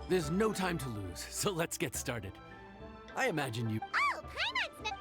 There's no time to lose, so let's get started. I imagine you... Oh, Paimon's been...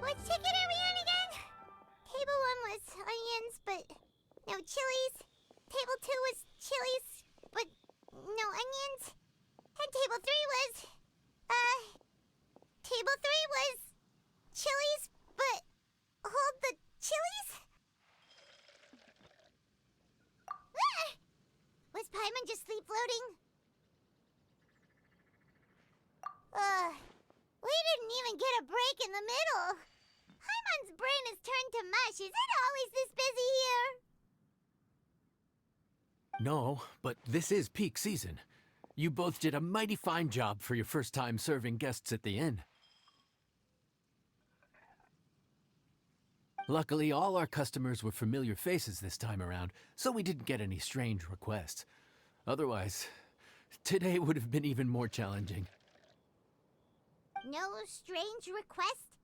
What ticket are we on again? Table 1 was onions, but no chilies. Table 2 was chilies, but no onions. And table 3 was... Table 3 was... chilies, but... hold the chilies? Ah! Was Paimon just sleep floating? We didn't even get a break in the middle. Paimon's brain has turned to mush. Is it always this busy here? No, but this is peak season. You both did a mighty fine job for your first time serving guests at the inn. Luckily, all our customers were familiar faces this time around, so we didn't get any strange requests. Otherwise, today would have been even more challenging. No strange request?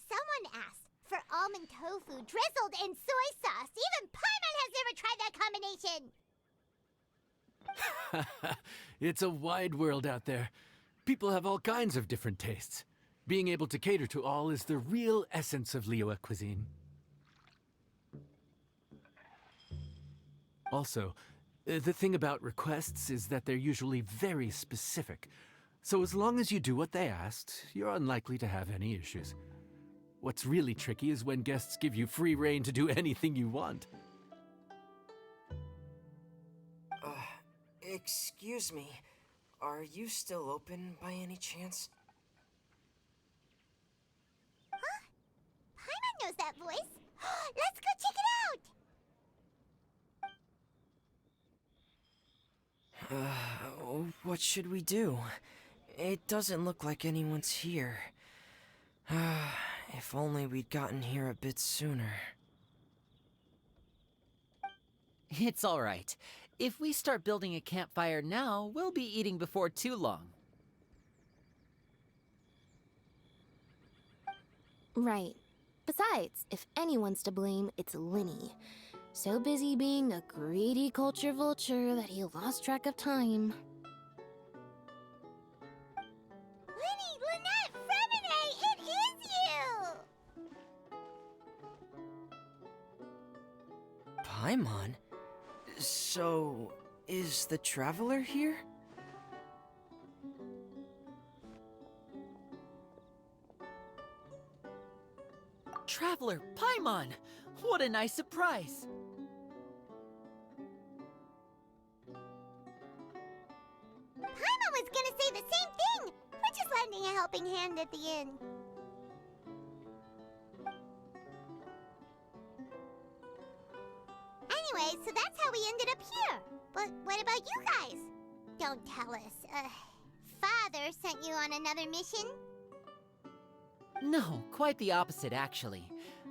Someone asked for almond tofu drizzled in soy sauce. Even Paimon has never tried that combination. It's a wide world out there. People have all kinds of different tastes. Being able to cater to all is the real essence of Liyue cuisine. Also, the thing about requests is that they're usually very specific. So as long as you do what they asked, you're unlikely to have any issues. What's really tricky is when guests give you free rein to do anything you want. Excuse me. Are you still open by any chance? Huh? Paimon knows that voice. Let's go check it out! What should we do? It doesn't look like anyone's here. If only we'd gotten here a bit sooner. It's all right. If we start building a campfire now, we'll be eating before too long. Right. Besides, if anyone's to blame, it's Lini. So busy being a greedy culture vulture that he lost track of time. Lini, Lynette, Fremine, it is you! Paimon? So, is the Traveler here? Traveler, Paimon! What a nice surprise! Paimon was gonna say the same thing! We're just lending a helping hand at the inn. Anyway, so that's how we ended up here. But what about you guys? Don't tell us. Father sent you on another mission? No, quite the opposite, actually.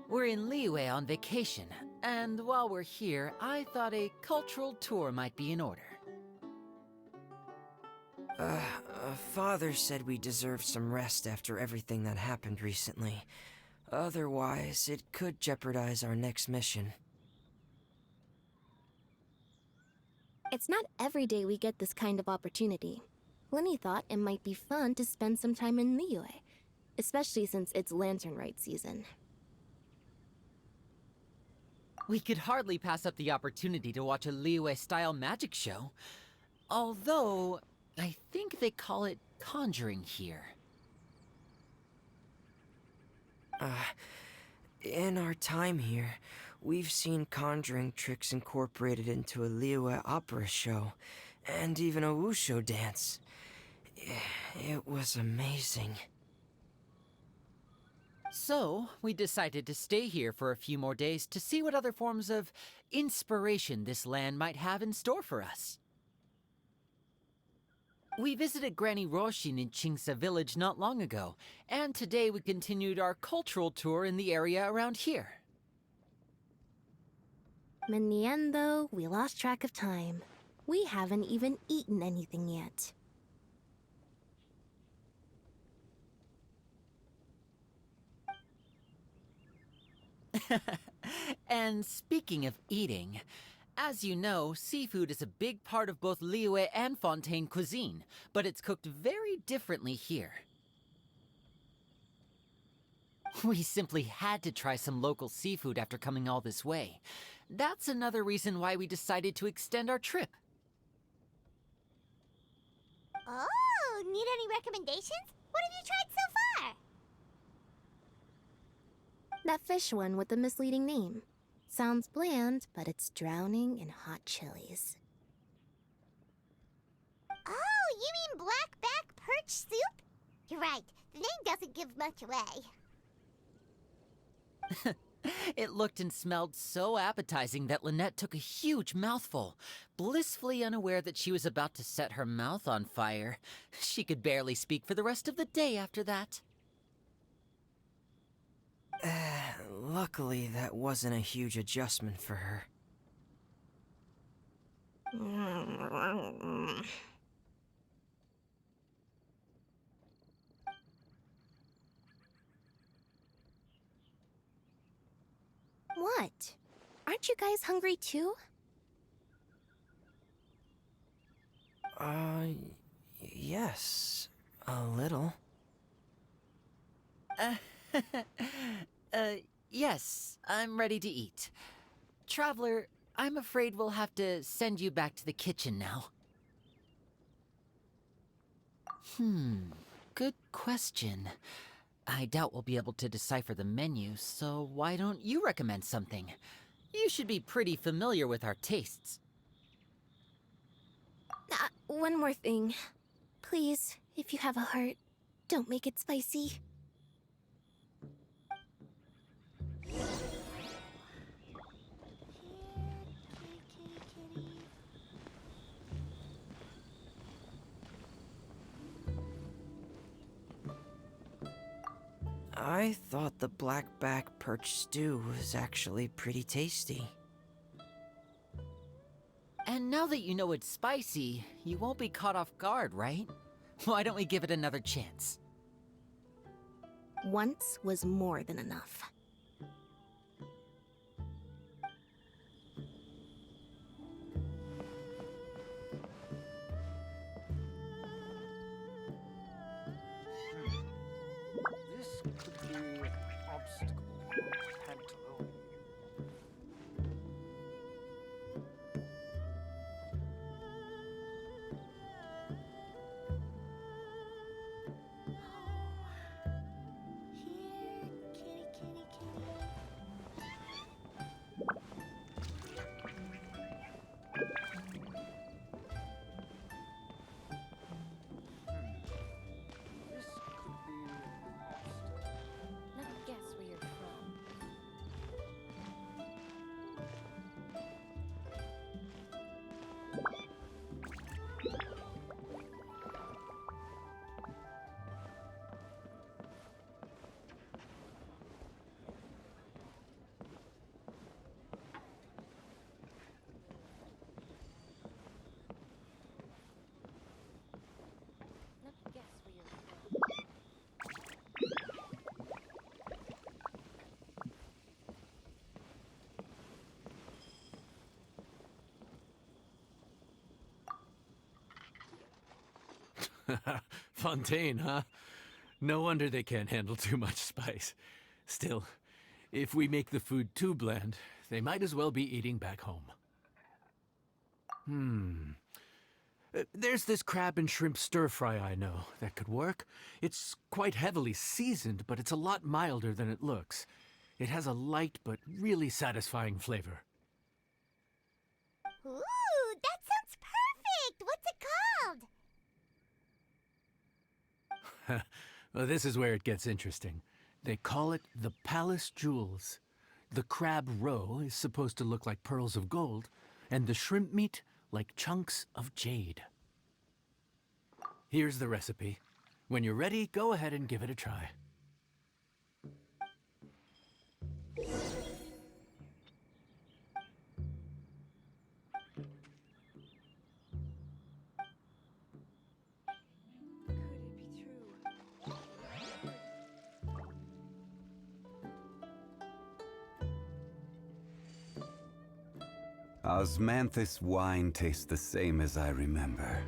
We're in Liyue on vacation, and while we're here, I thought a cultural tour might be in order. Father said we deserved some rest after everything that happened recently. Otherwise, it could jeopardize our next mission. It's not every day we get this kind of opportunity. Lini thought it might be fun to spend some time in Liyue, especially since it's Lantern Rite season. We could hardly pass up the opportunity to watch a Liyue-style magic show. Although, I think they call it conjuring here. In our time here, we've seen conjuring tricks incorporated into a Liyue opera show, and even a wushu dance. It was amazing. So, we decided to stay here for a few more days to see what other forms of inspiration this land might have in store for us. We visited Granny Roshin in Qingsa village not long ago, and today we continued our cultural tour in the area around here. In the end, though, we lost track of time. We haven't even eaten anything yet. And speaking of eating, as you know, seafood is a big part of both Liyue and Fontaine cuisine, but it's cooked very differently here. We simply had to try some local seafood after coming all this way. That's another reason why we decided to extend our trip. Oh, need any recommendations? What have you tried so far? That fish one with the misleading name. Sounds bland, but it's drowning in hot chilies. Oh, you mean blackback perch soup? You're right, the name doesn't give much away. It looked and smelled so appetizing that Lynette took a huge mouthful, blissfully unaware that she was about to set her mouth on fire. She could barely speak for the rest of the day after that. Luckily, that wasn't a huge adjustment for her. What? Aren't you guys hungry too? Yes. A little. Yes, I'm ready to eat. Traveler, I'm afraid we'll have to send you back to the kitchen now. Good question. I doubt we'll be able to decipher the menu, so why don't you recommend something? You should be pretty familiar with our tastes. One more thing. Please, if you have a heart, don't make it spicy. I thought the blackback perch stew was actually pretty tasty. And now that you know it's spicy, you won't be caught off guard, right? Why don't we give it another chance? Once was more than enough. This could be an obstacle. Pantaloon. This could be an obstacle. Let me guess where you're from. Let me guess where you're from. Fontaine, huh? No wonder they can't handle too much spice. Still, if we make the food too bland, they might as well be eating back home. There's this crab and shrimp stir-fry I know that could work. It's quite heavily seasoned, but it's a lot milder than it looks. It has a light but really satisfying flavor. Ooh, that sounds perfect! What's it called? Well, this is where it gets interesting. They call it the Palace Jewels. The crab roe is supposed to look like pearls of gold, and the shrimp meat like chunks of jade. Here's the recipe. When you're ready, go ahead and give it a try. Osmanthus wine tastes the same as I remember.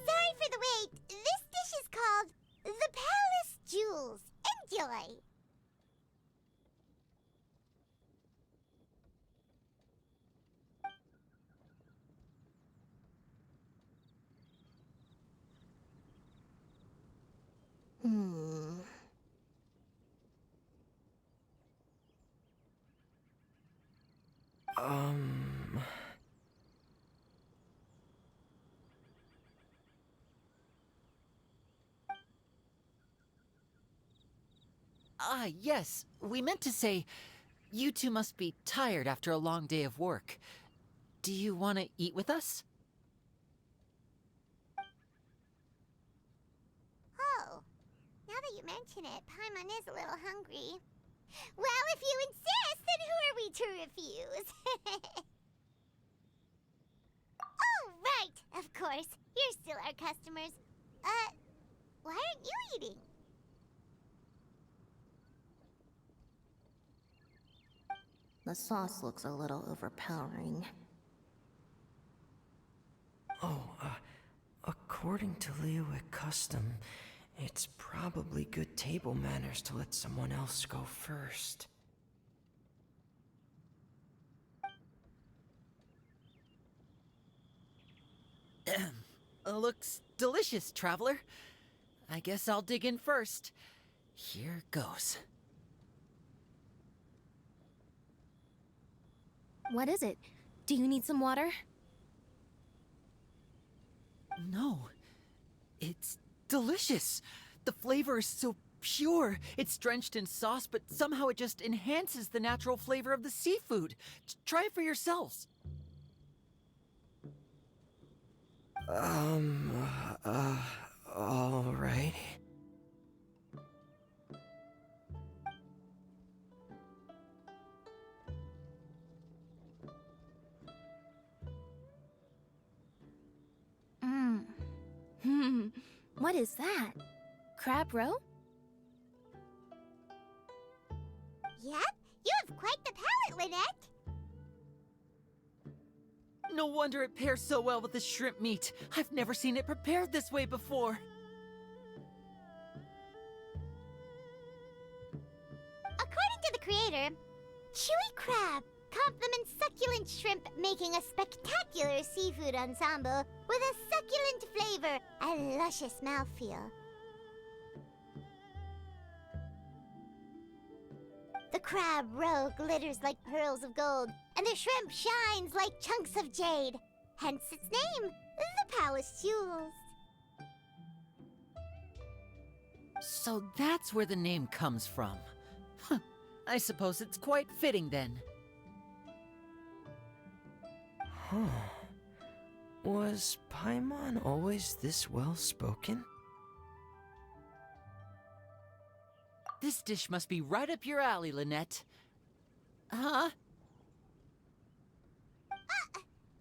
Sorry for the wait. This dish is called the Palace Jewels. Enjoy. Hmm. Ah, yes. We meant to say, you two must be tired after a long day of work. Do you want to eat with us? Oh, now that you mention it, Paimon is a little hungry. Well, if you insist, then who are we to refuse? Oh, right, of course. You're still our customers. Why aren't you eating? The sauce looks a little overpowering. According to Liyue custom, it's probably good table manners to let someone else go first. Looks delicious, traveler. I guess I'll dig in first. Here goes. What is it? Do you need some water? No. It's delicious. The flavor is so pure. It's drenched in sauce, but somehow it just enhances the natural flavor of the seafood. Try it for yourselves. All right. What is that? Crab roe? Yep, you have quite the palate, Lynette. No wonder it pairs so well with the shrimp meat. I've never seen it prepared this way before. According to the creator, chewy crab complements succulent shrimp, making a spectacular seafood ensemble with a succulent flavor and luscious mouthfeel. The crab roe glitters like pearls of gold, and the shrimp shines like chunks of jade. Hence its name, the Palace Jewels. So that's where the name comes from. Huh. I suppose it's quite fitting then. Huh. Was Paimon always this well-spoken? This dish must be right up your alley, Lynette. Huh?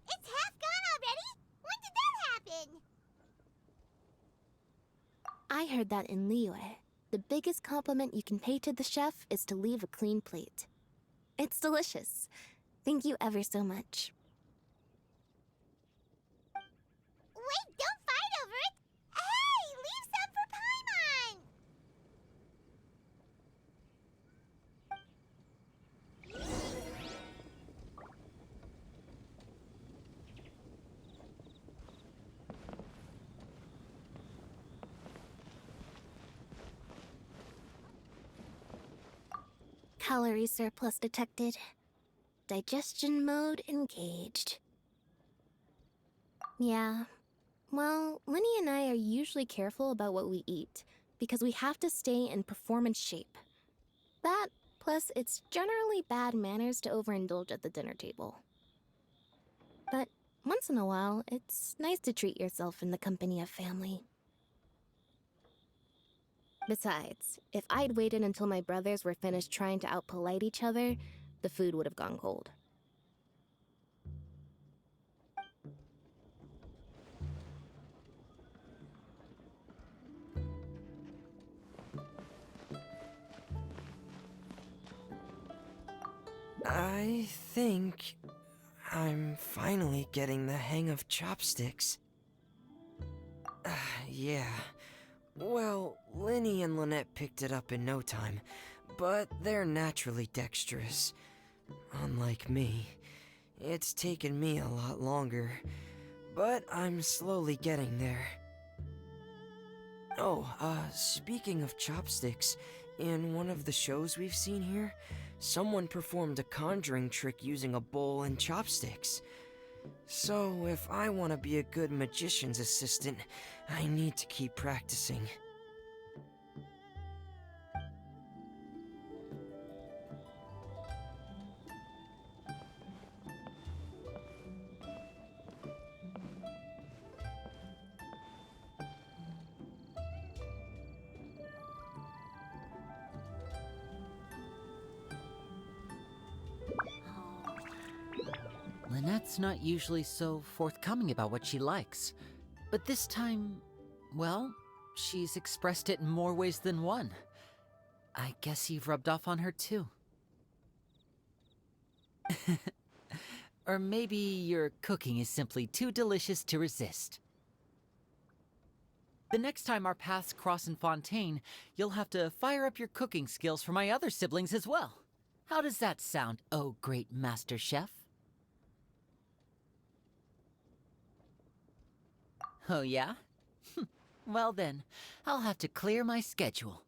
It's half gone already? When did that happen? I heard that in Liyue. The biggest compliment you can pay to the chef is to leave a clean plate. It's delicious. Thank you ever so much. Wait, don't fight over it! Hey, leave some for Paimon! Calorie surplus detected. Digestion mode engaged. Yeah. Well, Lenny and I are usually careful about what we eat, because we have to stay in performance shape. That, plus it's generally bad manners to overindulge at the dinner table. But once in a while, it's nice to treat yourself in the company of family. Besides, if I'd waited until my brothers were finished trying to out-polite each other, the food would have gone cold. I think I'm finally getting the hang of chopsticks. Yeah. Well, Linny and Lynette picked it up in no time, but they're naturally dexterous. Unlike me, it's taken me a lot longer, but I'm slowly getting there. Oh, speaking of chopsticks, in one of the shows we've seen here, someone performed a conjuring trick using a bowl and chopsticks. So, if I want to be a good magician's assistant, I need to keep practicing. Lynette's not usually so forthcoming about what she likes. But this time, well, she's expressed it in more ways than one. I guess you've rubbed off on her too. Or maybe your cooking is simply too delicious to resist. The next time our paths cross in Fontaine, you'll have to fire up your cooking skills for my other siblings as well. How does that sound, oh great master chef? Oh yeah? Well then, I'll have to clear my schedule.